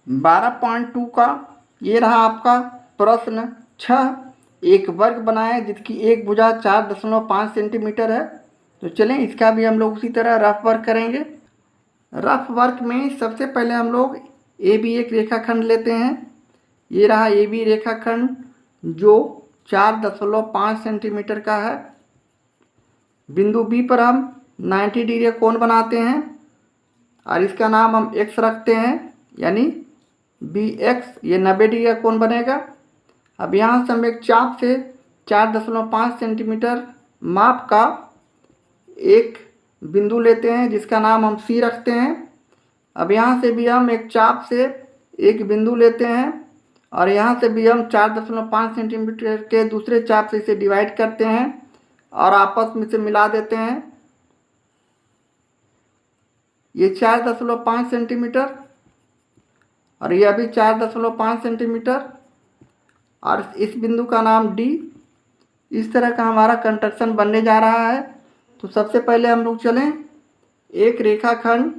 12.2 का ये रहा आपका प्रश्न 6। एक वर्ग बनाएं जिसकी एक भुजा 4.5 सेंटीमीटर है। तो चलें इसका भी हम लोग उसी तरह रफ वर्क करेंगे। रफ वर्क में सबसे पहले हम लोग ए बी एक रेखाखंड लेते हैं। ये रहा ए बी रेखाखंड जो 4.5 सेंटीमीटर का है। बिंदु बी पर हम 90 डिग्री कोण बनाते हैं और इसका नाम हम एक्स रखते हैं, यानी बी एक्स, ये 90 डिग्री का कोण बनेगा। अब यहाँ से हम एक चाप से 4.5 सेंटीमीटर माप का एक बिंदु लेते हैं जिसका नाम हम सी रखते हैं। अब यहाँ से भी हम एक चाप से एक बिंदु लेते हैं और यहाँ से भी हम 4.5 सेंटीमीटर के दूसरे चाप से इसे डिवाइड करते हैं और आपस में से मिला देते हैं। ये 4.5 सेंटीमीटर और यह भी 4.5 सेंटीमीटर और इस बिंदु का नाम डी। इस तरह का हमारा कंस्ट्रक्शन बनने जा रहा है। तो सबसे पहले हम लोग चलें, एक रेखाखंड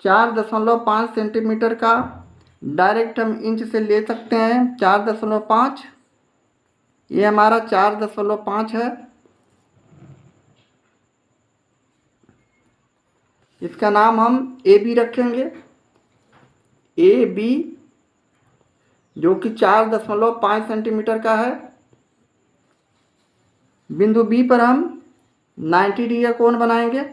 4.5 सेंटीमीटर का डायरेक्ट हम इंच से ले सकते हैं। 4.5, ये हमारा 4.5 है। इसका नाम हम ए बी रखेंगे। ए बी जो कि 4.5 सेंटीमीटर का है। बिंदु बी पर हम 90 डिग्री का कोण बनाएंगे।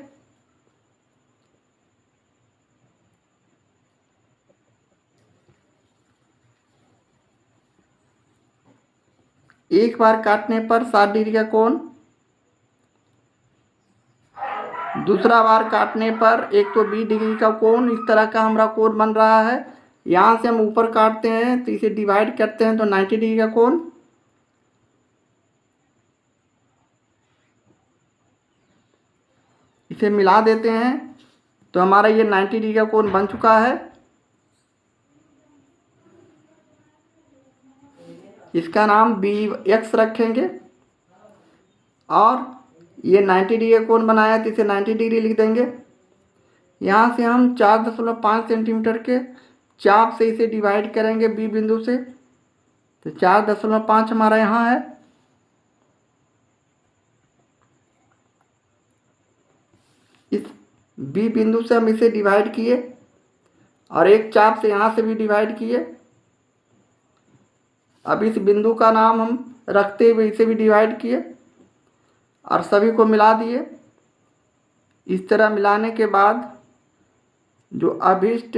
एक बार काटने पर 60 डिग्री का कोण, दूसरा बार काटने पर 120 डिग्री का कोण। इस तरह का हमारा कोण बन रहा है। यहाँ से हम ऊपर काटते हैं तो इसे डिवाइड करते हैं तो 90 डिग्री का कोण। इसे मिला देते हैं तो हमारा ये 90 डिग्री का कोण बन चुका है। इसका नाम बी एक्स रखेंगे और ये 90 डिग्री का कोण बनाया तो इसे 90 डिग्री लिख देंगे। यहाँ से हम 4.5 सेंटीमीटर के चाप से इसे डिवाइड करेंगे बी बिंदु से, तो 4.5 हमारा यहाँ है। इस बी बिंदु से हम इसे डिवाइड किए और एक चाप से यहाँ से भी डिवाइड किए। अब इस बिंदु का नाम हम रखते हुए इसे भी डिवाइड किए और सभी को मिला दिए। इस तरह मिलाने के बाद जो अभिष्ट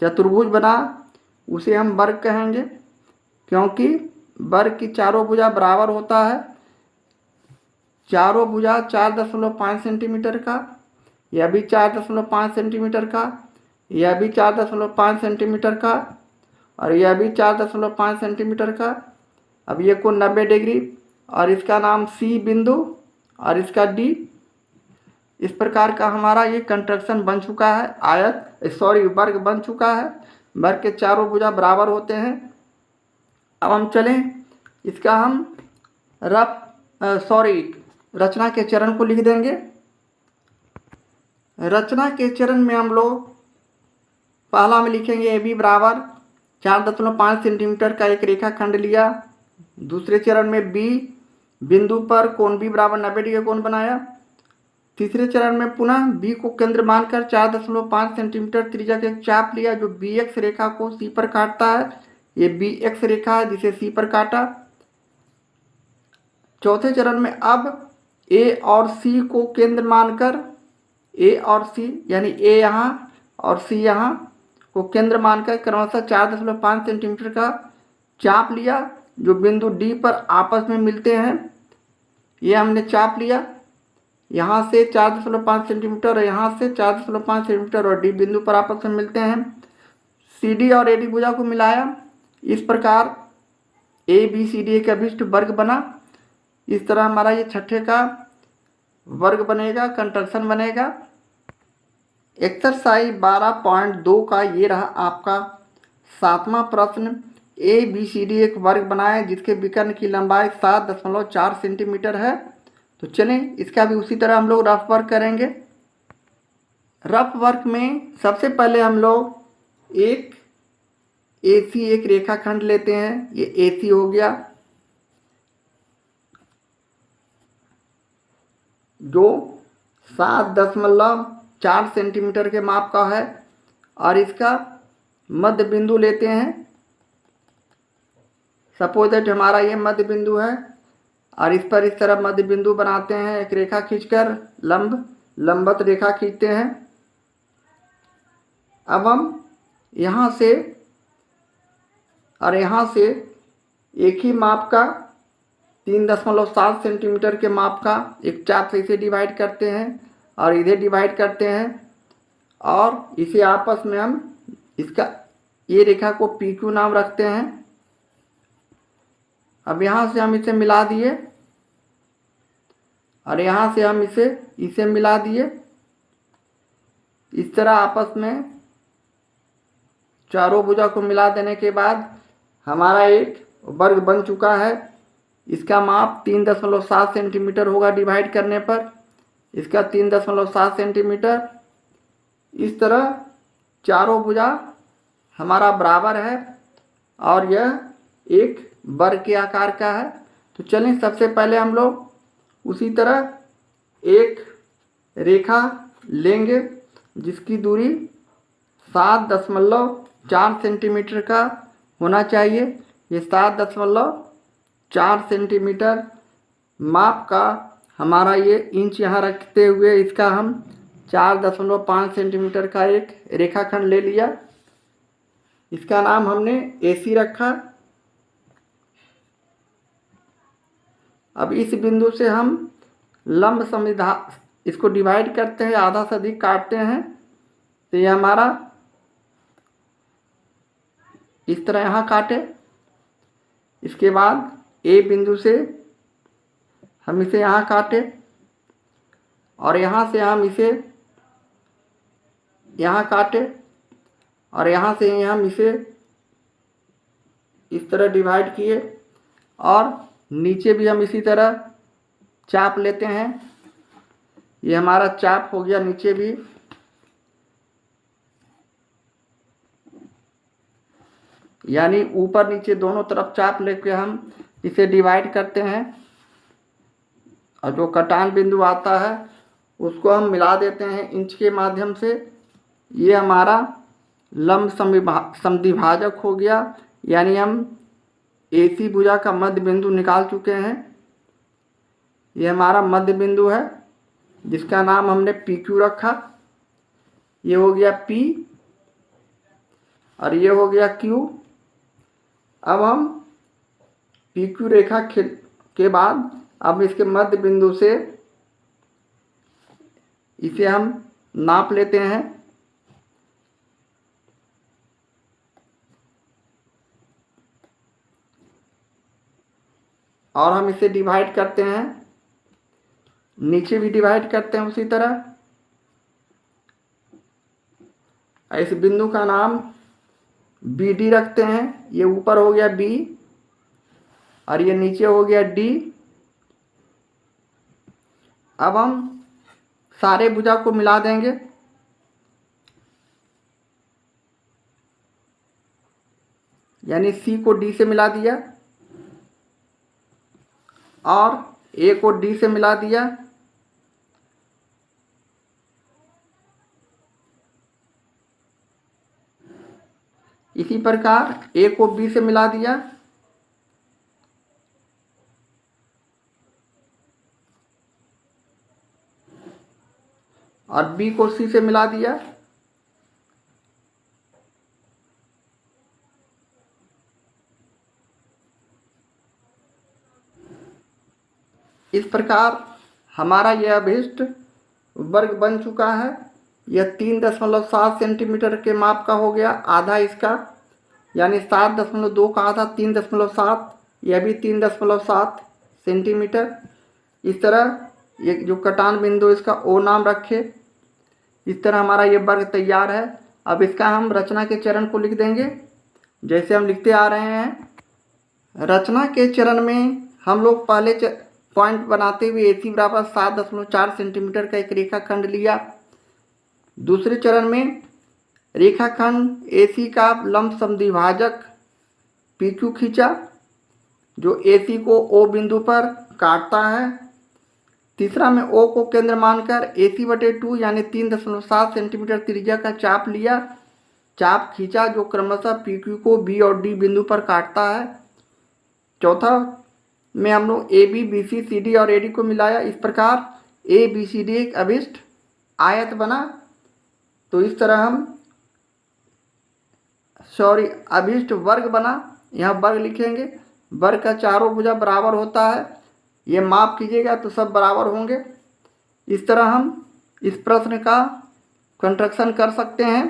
चतुर्भुज बना उसे हम वर्ग कहेंगे, क्योंकि वर्ग की चारों भुजा बराबर होता है। चारों भुजा 4.5 सेंटीमीटर का, यह भी 4.5 सेंटीमीटर का, यह भी 4.5 सेंटीमीटर का और यह भी 4.5 सेंटीमीटर का। अब ये को 90 डिग्री और इसका नाम सी बिंदु और इसका डी। इस प्रकार का हमारा ये कंस्ट्रक्शन बन चुका है। वर्ग बन चुका है। वर्ग के चारों भुजा बराबर होते हैं। अब हम चलें, इसका हम रचना के चरण को लिख देंगे। रचना के चरण में हम लोग पहला में लिखेंगे ए बी बराबर 4.5 सेंटीमीटर का एक रेखाखंड लिया। दूसरे चरण में बी बिंदु पर कोण बी बराबर 90 डिग्री कोण बनाया। तीसरे चरण में पुनः बी को केंद्र मानकर 4.5 सेंटीमीटर त्रिज्या का एक चाप लिया जो बी एक्स रेखा को सी पर काटता है। ये बी एक्स रेखा है जिसे सी पर काटा। चौथे चरण में अब ए और सी को केंद्र मानकर, ए और सी यानी ए यहाँ और सी यहाँ को केंद्र मानकर क्रमशः 4.5 सेंटीमीटर का चाप लिया जो बिंदु डी पर आपस में मिलते हैं। ये हमने चाप लिया, यहाँ से 4.5 सेंटीमीटर और यहाँ से 4.5 सेंटीमीटर और डी बिंदु पर आपस में मिलते हैं। सी डी और ए डी भुजा को मिलाया। इस प्रकार ए बी सी डी एक अभिष्ट वर्ग बना। इस तरह हमारा ये छठे का वर्ग बनेगा, कंस्ट्रक्शन बनेगा। एक्सरसाइज 12.2 का ये रहा आपका 7वां प्रश्न। ए बी सी डी एक वर्ग बनाए जिसके विकर्ण की लंबाई 7.4 सेंटीमीटर है। तो चलें इसका भी उसी तरह हम लोग रफ वर्क करेंगे। रफ वर्क में सबसे पहले हम लोग एक AC एक रेखाखंड लेते हैं। ये AC हो गया, जो 7.4 सेंटीमीटर के माप का है, और इसका मध्य बिंदु लेते हैं। सपोज दैट हमारा ये मध्य बिंदु है, और इस पर इस तरह मध्य बिंदु बनाते हैं। एक रेखा खींचकर लंबवत रेखा खींचते हैं। अब हम यहाँ से और यहाँ से एक ही माप का 3.7 सेंटीमीटर के माप का एक चाप से इसे डिवाइड करते हैं और इधर डिवाइड करते हैं, और इसे आपस में हम इसका ये रेखा को PQ नाम रखते हैं। अब यहाँ से हम इसे मिला दिए, और यहाँ से हम इसे मिला दिए। इस तरह आपस में चारों भुजा को मिला देने के बाद हमारा एक वर्ग बन चुका है। इसका माप 3.7 सेंटीमीटर होगा डिवाइड करने पर, इसका 3.7 सेंटीमीटर। इस तरह चारों भुजा हमारा बराबर है, और यह एक वर्ग के आकार का है। तो चलें, सबसे पहले हम लोग उसी तरह एक रेखा लेंगे जिसकी दूरी 7.4 सेंटीमीटर का होना चाहिए। ये 7.4 सेंटीमीटर माप का हमारा ये इंच यहाँ रखते हुए इसका हम 4.5 सेंटीमीटर का एक रेखाखंड ले लिया। इसका नाम हमने AC रखा। अब इस बिंदु से हम लंब समद्विभा इसको डिवाइड करते हैं, आधा से अधिक काटते हैं। तो ये हमारा इस तरह यहाँ काटे। इसके बाद A बिंदु से हम इसे यहाँ काटे, और यहाँ से हम इसे यहाँ काटे, और यहाँ से हम इसे इस तरह डिवाइड किए, और नीचे भी हम इसी तरह चाप लेते हैं। ये हमारा चाप हो गया नीचे भी। यानी ऊपर नीचे दोनों तरफ चाप लेके हम इसे डिवाइड करते हैं, और जो कटान बिंदु आता है उसको हम मिला देते हैं इंच के माध्यम से। ये हमारा लंब समद्विभाजक हो गया, यानी हम AC भुजा का मध्य बिंदु निकाल चुके हैं। ये हमारा मध्य बिंदु है जिसका नाम हमने PQ रखा। ये हो गया P और ये हो गया Q। अब हम PQ रेखा के बाद अब इसके मध्य बिंदु से इसे हम नाप लेते हैं। और हम इसे डिवाइड करते हैं, नीचे भी डिवाइड करते हैं उसी तरह। इस बिंदु का नाम BD रखते हैं। ये ऊपर हो गया B और ये नीचे हो गया D। अब हम सारे भुजा को मिला देंगे। यानी C को D से मिला दिया और A को D से मिला दिया। इसी प्रकार A को B से मिला दिया और B को C से मिला दिया। इस प्रकार हमारा यह अभिष्ट वर्ग बन चुका है। यह 3.7 सेंटीमीटर के माप का हो गया, आधा इसका, यानी 7.2 का आधा 3.7, यह भी 3.7 सेंटीमीटर। इस तरह ये जो कटान बिंदु इसका O नाम रखे। इस तरह हमारा ये वर्ग तैयार है। अब इसका हम रचना के चरण को लिख देंगे जैसे हम लिखते आ रहे हैं। रचना के चरण में हम लोग पहले पॉइंट बनाते हुए AC बराबर 7.4 सेंटीमीटर का एक रेखाखंड लिया, दूसरे चरण में रेखाखंड AC का लंब समद्विभाजक PQ खींचा जो AC को O बिंदु पर काटता है। तीसरा में O को केंद्र मानकर AC/2 यानी 3.7 सेंटीमीटर त्रिज्या का चाप लिया, चाप खींचा जो क्रमशः PQ को B और D बिंदु पर काटता है। चौथा में हम लोग AB, BC, CD और AD को मिलाया। इस प्रकार ABCD एक अभिष्ट आयत बना। तो इस तरह हम अभिष्ट वर्ग बना। यहाँ वर्ग लिखेंगे। वर्ग का चारों भुजा बराबर होता है, ये माप कीजिएगा तो सब बराबर होंगे। इस तरह हम इस प्रश्न का कंस्ट्रक्शन कर सकते हैं।